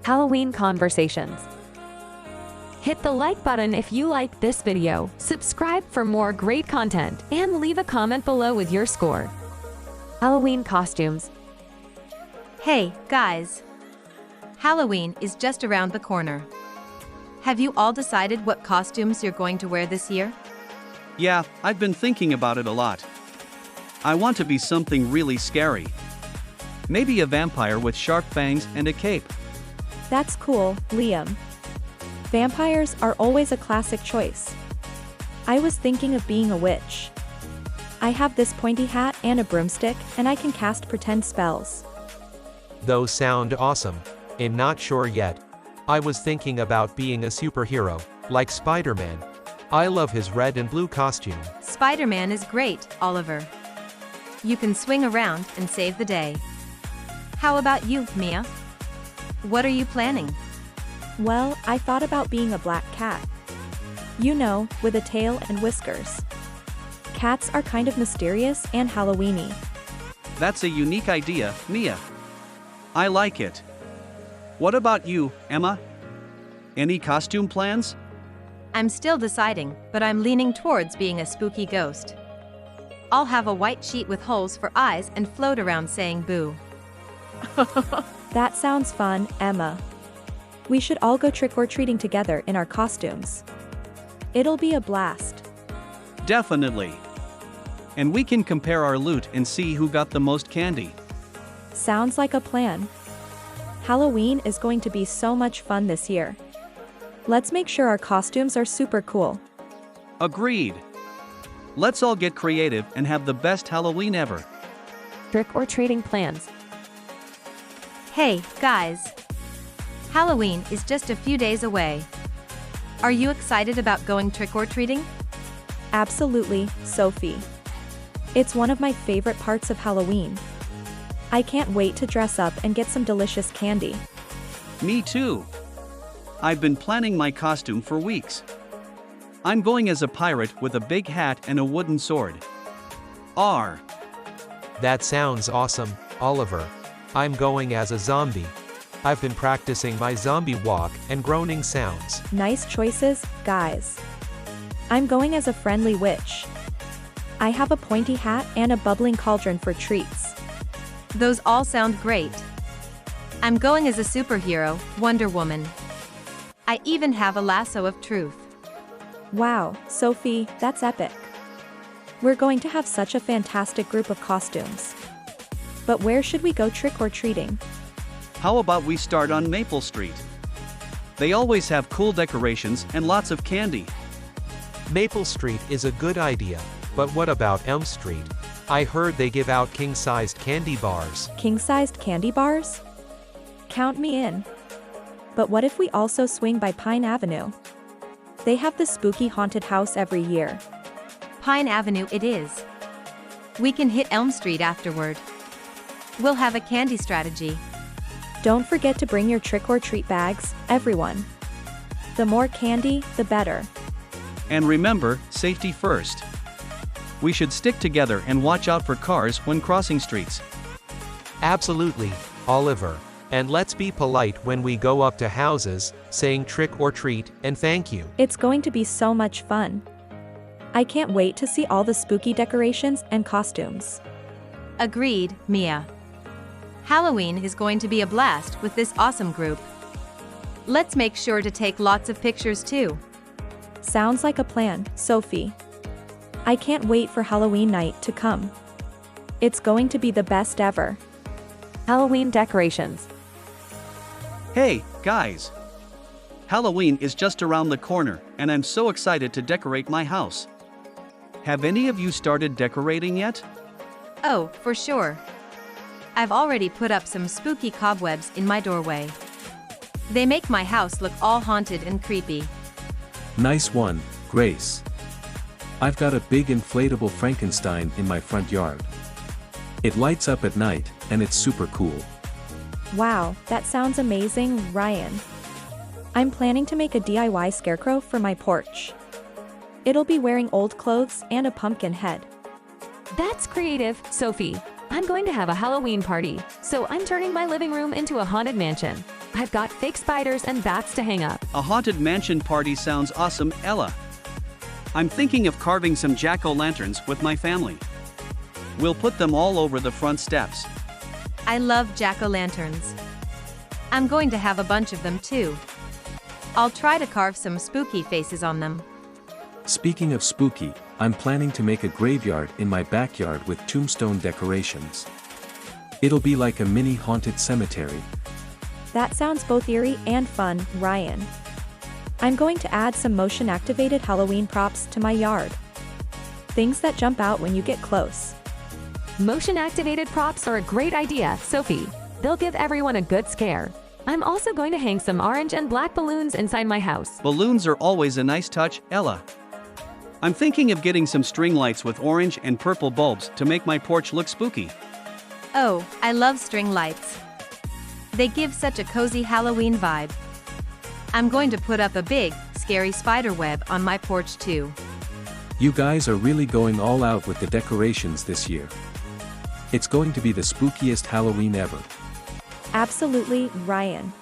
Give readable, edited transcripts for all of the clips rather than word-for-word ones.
Halloween conversations. Hit the like button if you like this video, subscribe for more great content, and leave a comment below with your score. Halloween costumes. Hey, guys! Halloween is just around the corner. Have you all decided what costumes you're going to wear this year? Yeah, I've been thinking about it a lot. I want to be something really scary. Maybe a vampire with sharp fangs and a cape. That's cool, Liam. Vampires are always a classic choice. I was thinking of being a witch. I have this pointy hat and a broomstick, and I can cast pretend spells. Those sound awesome. I'm not sure yet. I was thinking about being a superhero, like Spider-Man. I love his red and blue costume. Spider-Man is great, Oliver. You can swing around and save the day. How about you, Mia? What are you planning? Well, I thought about being a black cat. You know, with a tail and whiskers. Cats are kind of mysterious and Halloweeny. That's a unique idea, Mia. I like it. What about you, Emma? Any costume plans? I'm still deciding, but I'm leaning towards being a spooky ghost. I'll have a white sheet with holes for eyes and float around saying boo. That sounds fun, Emma. We should all go trick-or-treating together in our costumes. It'll be a blast. Definitely. And we can compare our loot and see who got the most candy. Sounds like a plan. Halloween is going to be so much fun this year. Let's make sure our costumes are super cool. Agreed. Let's all get creative and have the best Halloween ever. Trick-or-treating plans. Hey, guys! Halloween is just a few days away. Are you excited about going trick-or-treating? Absolutely, Sophie. It's one of my favorite parts of Halloween. I can't wait to dress up and get some delicious candy. Me too. I've been planning my costume for weeks. I'm going as a pirate with a big hat and a wooden sword. R. That sounds awesome, Oliver. I'm going as a zombie. I've been practicing my zombie walk and groaning sounds. Nice choices, guys. I'm going as a friendly witch. I have a pointy hat and a bubbling cauldron for treats. Those all sound great. I'm going as a superhero, Wonder Woman. I even have a lasso of truth. Wow, Sophie, that's epic. We're going to have such a fantastic group of costumes. But where should we go trick-or-treating? How about we start on Maple Street? They always have cool decorations and lots of candy. Maple Street is a good idea, but what about Elm Street? I heard they give out king-sized candy bars. King-sized candy bars? Count me in. But what if we also swing by Pine Avenue? They have the spooky haunted house every year. Pine Avenue it is. We can hit Elm Street afterward. We'll have a candy strategy. Don't forget to bring your trick-or-treat bags, everyone. The more candy, the better. And remember, safety first. We should stick together and watch out for cars when crossing streets. Absolutely, Oliver. And let's be polite when we go up to houses, saying trick or treat and thank you. It's going to be so much fun. I can't wait to see all the spooky decorations and costumes. Agreed, Mia. Halloween is going to be a blast with this awesome group. Let's make sure to take lots of pictures too. Sounds like a plan, Sophie. I can't wait for Halloween night to come. It's going to be the best ever. Halloween decorations. Hey, guys! Halloween is just around the corner, and I'm so excited to decorate my house. Have any of you started decorating yet? Oh, for sure. I've already put up some spooky cobwebs in my doorway. They make my house look all haunted and creepy. Nice one, Grace. I've got a big inflatable Frankenstein in my front yard. It lights up at night, and it's super cool. Wow, that sounds amazing, Ryan. I'm planning to make a DIY scarecrow for my porch. It'll be wearing old clothes and a pumpkin head. That's creative, Sophie. I'm going to have a Halloween party, so I'm turning my living room into a haunted mansion. I've got fake spiders and bats to hang up. A haunted mansion party sounds awesome, Ella. I'm thinking of carving some jack-o'-lanterns with my family. We'll put them all over the front steps. I love jack-o'-lanterns. I'm going to have a bunch of them too. I'll try to carve some spooky faces on them. Speaking of spooky, I'm planning to make a graveyard in my backyard with tombstone decorations. It'll be like a mini haunted cemetery. That sounds both eerie and fun, Ryan. I'm going to add some motion-activated Halloween props to my yard. Things that jump out when you get close. Motion-activated props are a great idea, Sophie. They'll give everyone a good scare. I'm also going to hang some orange and black balloons inside my house. Balloons are always a nice touch, Ella. I'm thinking of getting some string lights with orange and purple bulbs to make my porch look spooky. Oh, I love string lights. They give such a cozy Halloween vibe. I'm going to put up a big, scary spider web on my porch too. You guys are really going all out with the decorations this year. It's going to be the spookiest Halloween ever. Absolutely, Ryan.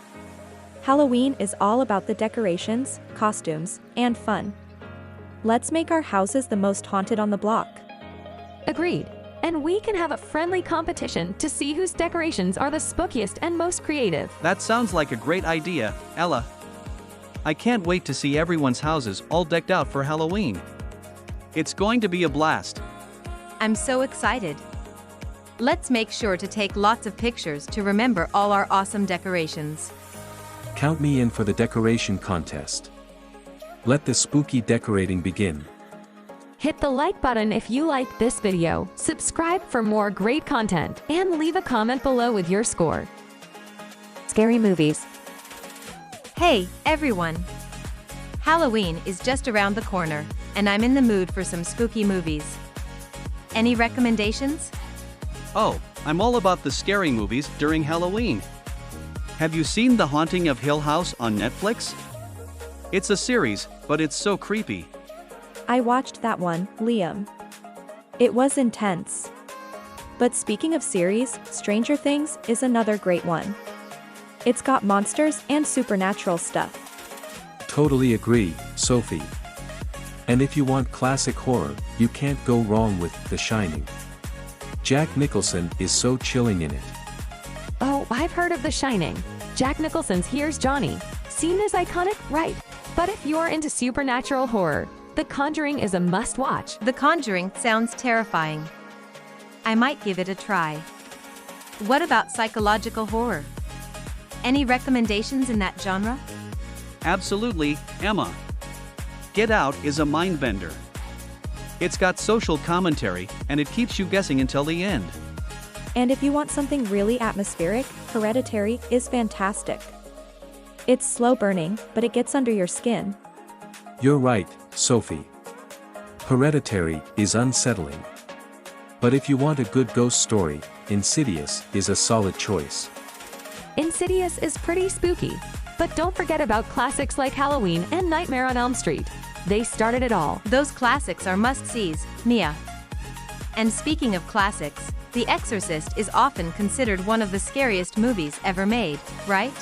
Halloween is all about the decorations, costumes, and fun. Let's make our houses the most haunted on the block. Agreed. And we can have a friendly competition to see whose decorations are the spookiest and most creative. That sounds like a great idea, Ella. I can't wait to see everyone's houses all decked out for Halloween. It's going to be a blast. I'm so excited. Let's make sure to take lots of pictures to remember all our awesome decorations. Count me in for the decoration contest. Let the spooky decorating begin. Hit the like button if you like this video, subscribe for more great content, and leave a comment below with your score. Scary movies. Hey, everyone! Halloween is just around the corner, and I'm in the mood for some spooky movies. Any recommendations? Oh, I'm all about the scary movies during Halloween. Have you seen The Haunting of Hill House on Netflix? It's a series, but it's so creepy. I watched that one, Liam. It was intense. But speaking of series, Stranger Things is another great one. It's got monsters and supernatural stuff. Totally agree, Sophie. And if you want classic horror, you can't go wrong with The Shining. Jack Nicholson is so chilling in it. Oh, I've heard of The Shining. Jack Nicholson's Here's Johnny. Seen as iconic, right? But if you're into supernatural horror, The Conjuring is a must-watch. The Conjuring sounds terrifying. I might give it a try. What about psychological horror? Any recommendations in that genre? Absolutely, Emma. Get Out is a mind-bender. It's got social commentary, and it keeps you guessing until the end. And if you want something really atmospheric, Hereditary is fantastic. It's slow burning, but it gets under your skin. You're right, Sophie. Hereditary is unsettling. But if you want a good ghost story, Insidious is a solid choice. Insidious is pretty spooky. But don't forget about classics like Halloween and Nightmare on Elm Street. They started it all. Those classics are must-sees, Mia. And speaking of classics, The Exorcist is often considered one of the scariest movies ever made, right?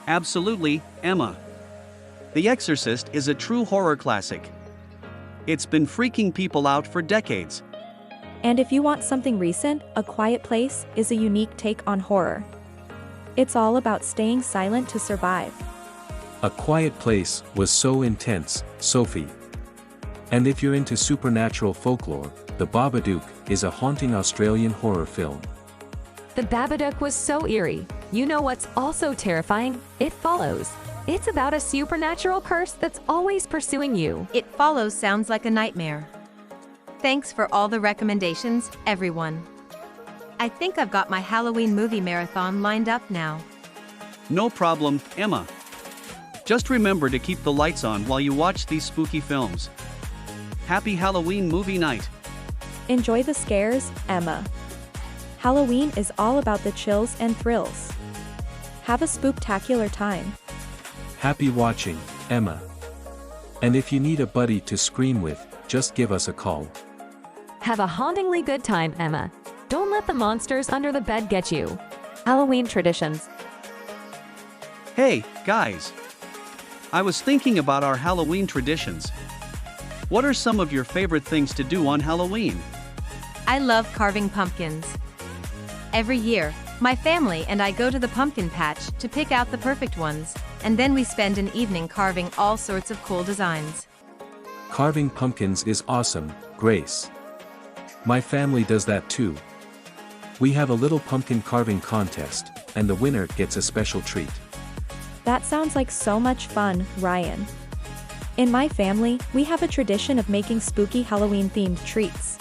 Absolutely, Emma. The Exorcist is a true horror classic. It's been freaking people out for decades. And if you want something recent, A Quiet Place is a unique take on horror. It's all about staying silent to survive. A Quiet Place was so intense, Sophie. And if you're into supernatural folklore, The Babadook is a haunting Australian horror film. The Babadook was so eerie. You know what's also terrifying? It Follows. It's about a supernatural curse that's always pursuing you. It Follows sounds like a nightmare. Thanks for all the recommendations, everyone. I think I've got my Halloween movie marathon lined up now. No problem, Emma. Just remember to keep the lights on while you watch these spooky films. Happy Halloween movie night. Enjoy the scares, Emma. Halloween is all about the chills and thrills. Have a spooktacular time. Happy watching, Emma. And if you need a buddy to scream with, just give us a call. Have a hauntingly good time, Emma. Don't let the monsters under the bed get you. Halloween traditions. Hey, guys. I was thinking about our Halloween traditions. What are some of your favorite things to do on Halloween? I love carving pumpkins. Every year, my family and I go to the pumpkin patch to pick out the perfect ones, and then we spend an evening carving all sorts of cool designs. Carving pumpkins is awesome, Grace. My family does that too. We have a little pumpkin carving contest, and the winner gets a special treat. That sounds like so much fun, Ryan. In my family, we have a tradition of making spooky Halloween-themed treats.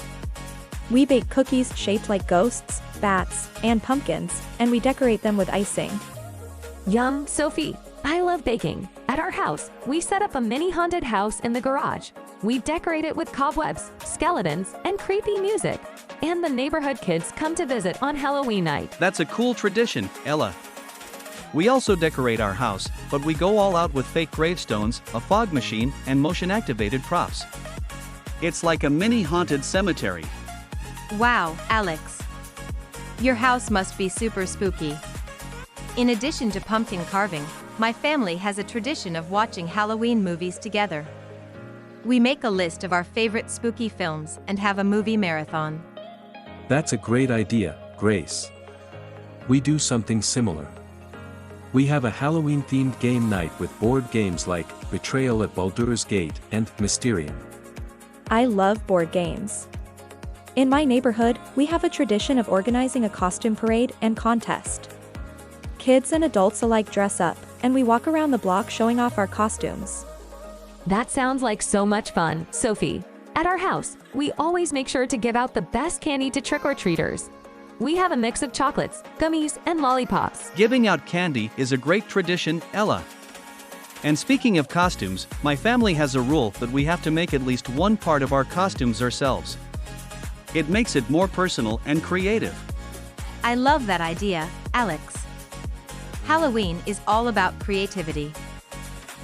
We bake cookies shaped like ghosts, bats, and pumpkins, and we decorate them with icing. Yum, Sophie. I love baking. At our house, we set up a mini haunted house in the garage. We decorate it with cobwebs, skeletons, and creepy music. And the neighborhood kids come to visit on Halloween night. That's a cool tradition, Ella. We also decorate our house, but we go all out with fake gravestones, a fog machine, and motion-activated props. It's like a mini haunted cemetery. Wow, Alex. Your house must be super spooky. In addition to pumpkin carving, my family has a tradition of watching Halloween movies together. We make a list of our favorite spooky films and have a movie marathon. That's a great idea, Grace. We do something similar. We have a Halloween-themed game night with board games like Betrayal at Baldur's Gate and Mysterium. I love board games. In my neighborhood, we have a tradition of organizing a costume parade and contest. Kids and adults alike dress up, and we walk around the block showing off our costumes. That sounds like so much fun, Sophie. At our house, we always make sure to give out the best candy to trick-or-treaters. We have a mix of chocolates, gummies, and lollipops. Giving out candy is a great tradition, Ella. And speaking of costumes, my family has a rule that we have to make at least one part of our costumes ourselves. It makes it more personal and creative. I love that idea, Alex. Halloween is all about creativity.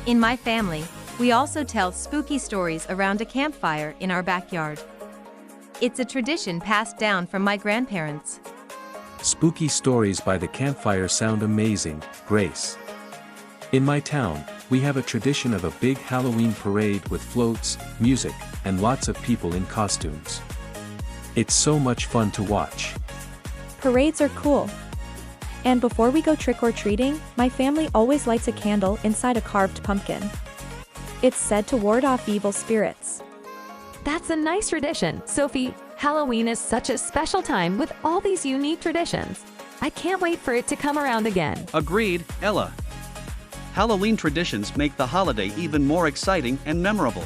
In my family, we also tell spooky stories around a campfire in our backyard. It's a tradition passed down from my grandparents. Spooky stories by the campfire sound amazing, Grace. In my town, we have a tradition of a big Halloween parade with floats, music, and lots of people in costumes. It's so much fun to watch. Parades are cool. And before we go trick-or-treating, my family always lights a candle inside a carved pumpkin. It's said to ward off evil spirits. That's a nice tradition, Sophie. Halloween is such a special time with all these unique traditions. I can't wait for it to come around again. Agreed, Ella. Halloween traditions make the holiday even more exciting and memorable.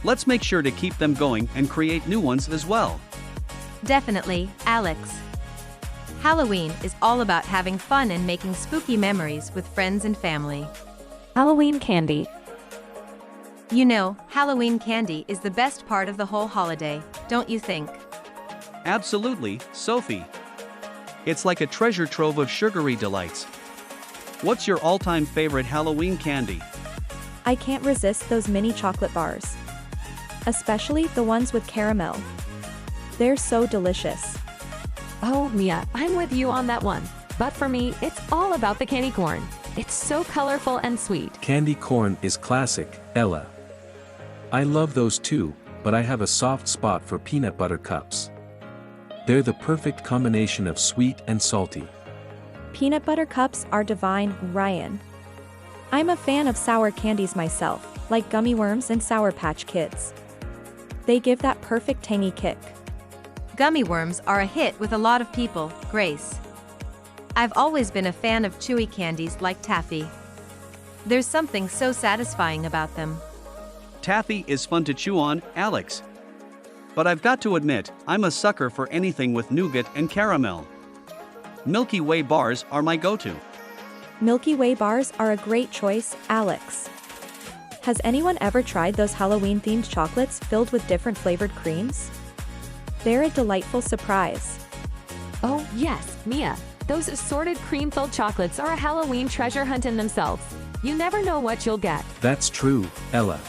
Let's make sure to keep them going and create new ones as well. Definitely, Alex. Halloween is all about having fun and making spooky memories with friends and family. Halloween candy. You know, Halloween candy is the best part of the whole holiday, don't you think? Absolutely, Sophie. It's like a treasure trove of sugary delights. What's your all-time favorite Halloween candy? I can't resist those mini chocolate bars. Especially the ones with caramel. They're so delicious. Oh, Mia, I'm with you on that one. But for me, it's all about the candy corn. It's so colorful and sweet. Candy corn is classic, Ella. I love those too, but I have a soft spot for peanut butter cups. They're the perfect combination of sweet and salty. Peanut butter cups are divine, Ryan. I'm a fan of sour candies myself, like gummy worms and Sour Patch Kids. They give that perfect tangy kick. Gummy worms are a hit with a lot of people, Grace. I've always been a fan of chewy candies like taffy. There's something so satisfying about them. Taffy is fun to chew on, Alex. But I've got to admit, I'm a sucker for anything with nougat and caramel. Milky Way bars are my go-to. Milky Way bars are a great choice, Alex. Has anyone ever tried those Halloween-themed chocolates filled with different flavored creams? They're a delightful surprise. Oh, yes, Mia. Those assorted cream-filled chocolates are a Halloween treasure hunt in themselves. You never know what you'll get. That's true, Ella.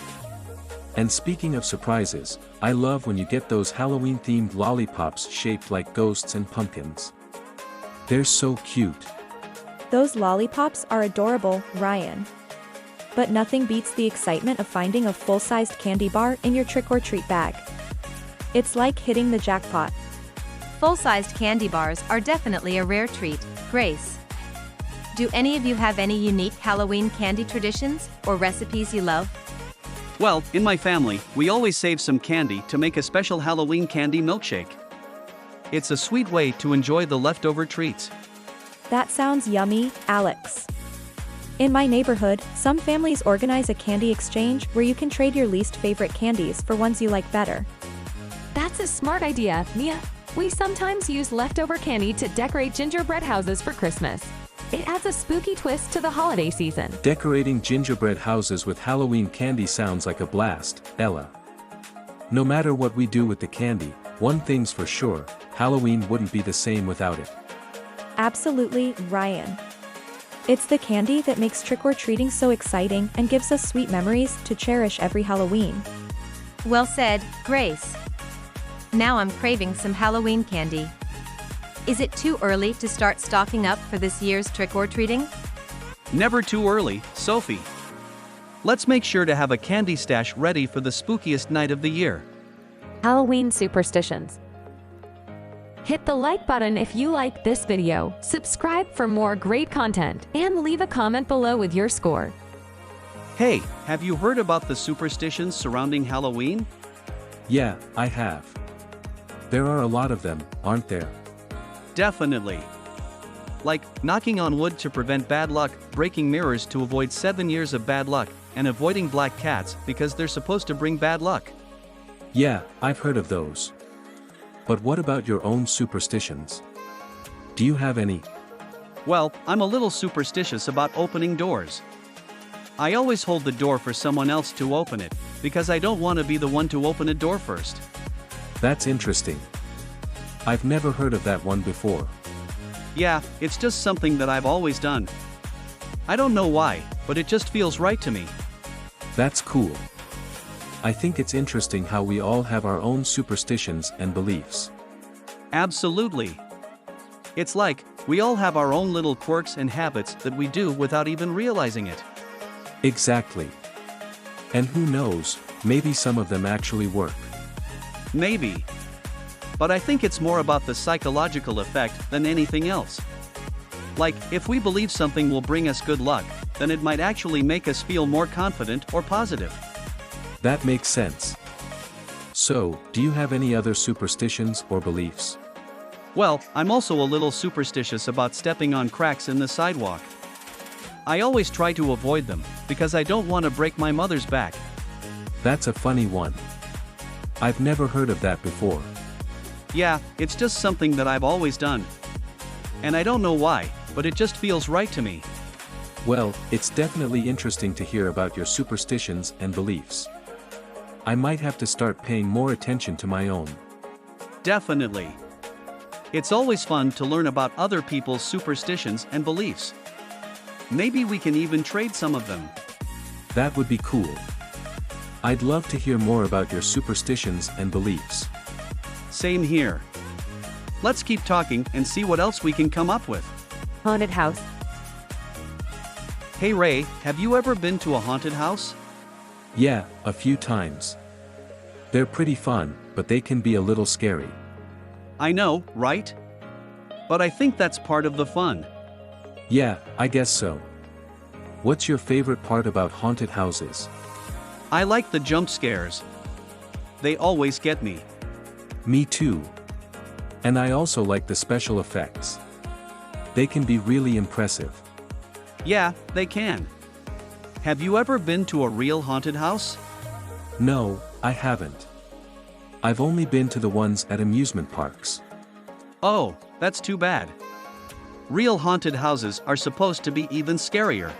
And speaking of surprises, I love when you get those Halloween-themed lollipops shaped like ghosts and pumpkins. They're so cute. Those lollipops are adorable, Ryan. But nothing beats the excitement of finding a full-sized candy bar in your trick-or-treat bag. It's like hitting the jackpot. Full-sized candy bars are definitely a rare treat, Grace. Do any of you have any unique Halloween candy traditions or recipes you love? Well, in my family, we always save some candy to make a special Halloween candy milkshake. It's a sweet way to enjoy the leftover treats. That sounds yummy, Alex. In my neighborhood, some families organize a candy exchange where you can trade your least favorite candies for ones you like better. That's a smart idea, Mia. We sometimes use leftover candy to decorate gingerbread houses for Christmas. It adds a spooky twist to the holiday season. Decorating gingerbread houses with Halloween candy sounds like a blast, Ella. No matter what we do with the candy, one thing's for sure, Halloween wouldn't be the same without it. Absolutely, Ryan. It's the candy that makes trick-or-treating so exciting and gives us sweet memories to cherish every Halloween. Well said, Grace. Now I'm craving some Halloween candy. Is it too early to start stocking up for this year's trick-or-treating? Never too early, Sophie. Let's make sure to have a candy stash ready for the spookiest night of the year. Halloween superstitions. Hit the like button if you like this video, subscribe for more great content, and leave a comment below with your score. Hey, have you heard about the superstitions surrounding Halloween? Yeah, I have. There are a lot of them, aren't there? Definitely. Like, knocking on wood to prevent bad luck, breaking mirrors to avoid 7 years of bad luck, and avoiding black cats because they're supposed to bring bad luck. Yeah, I've heard of those. But what about your own superstitions? Do you have any? Well, I'm a little superstitious about opening doors. I always hold the door for someone else to open it, because I don't want to be the one to open a door first. That's interesting. I've never heard of that one before. Yeah, it's just something that I've always done. I don't know why, but it just feels right to me. That's cool. I think it's interesting how we all have our own superstitions and beliefs. Absolutely. It's like, we all have our own little quirks and habits that we do without even realizing it. Exactly. And who knows, maybe some of them actually work. Maybe. But I think it's more about the psychological effect than anything else. Like, if we believe something will bring us good luck, then it might actually make us feel more confident or positive. That makes sense. So, do you have any other superstitions or beliefs? Well, I'm also a little superstitious about stepping on cracks in the sidewalk. I always try to avoid them, because I don't want to break my mother's back. That's a funny one. I've never heard of that before. Yeah, it's just something that I've always done. And I don't know why, but it just feels right to me. Well, it's definitely interesting to hear about your superstitions and beliefs. I might have to start paying more attention to my own. Definitely. It's always fun to learn about other people's superstitions and beliefs. Maybe we can even trade some of them. That would be cool. I'd love to hear more about your superstitions and beliefs. Same here. Let's keep talking and see what else we can come up with. Haunted house. Hey Ray, have you ever been to a haunted house? Yeah, a few times. They're pretty fun, but they can be a little scary. I know, right? But I think that's part of the fun. Yeah, I guess so. What's your favorite part about haunted houses? I like the jump scares. They always get me. Me too. And I also like the special effects. They can be really impressive. Yeah, they can. Have you ever been to a real haunted house? No, I haven't. I've only been to the ones at amusement parks. Oh, that's too bad. Real haunted houses are supposed to be even scarier.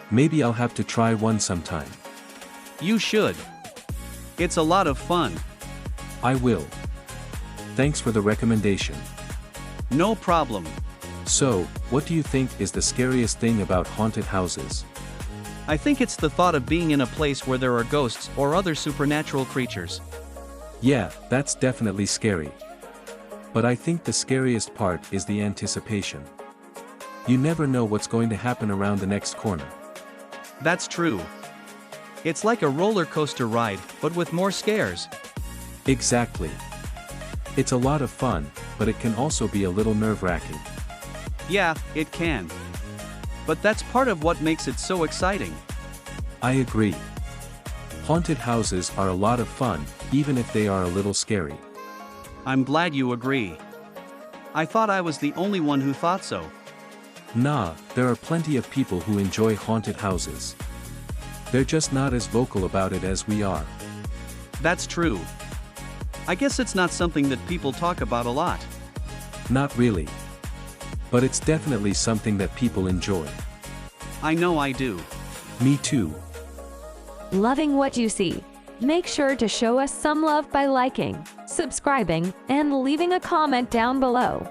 Maybe I'll have to try one sometime. You should. It's a lot of fun. I will. Thanks for the recommendation. No problem. So, what do you think is the scariest thing about haunted houses? I think it's the thought of being in a place where there are ghosts or other supernatural creatures. Yeah, that's definitely scary. But I think the scariest part is the anticipation. You never know what's going to happen around the next corner. That's true. It's like a roller coaster ride, but with more scares. Exactly. It's a lot of fun, but it can also be a little nerve-wracking. Yeah, it can. But that's part of what makes it so exciting. I agree. Haunted houses are a lot of fun, even if they are a little scary. I'm glad you agree. I thought I was the only one who thought so. Nah, there are plenty of people who enjoy haunted houses. They're just not as vocal about it as we are. That's true. I guess it's not something that people talk about a lot. Not really. But it's definitely something that people enjoy. I know I do. Me too. Loving what you see? Make sure to show us some love by liking, subscribing, and leaving a comment down below.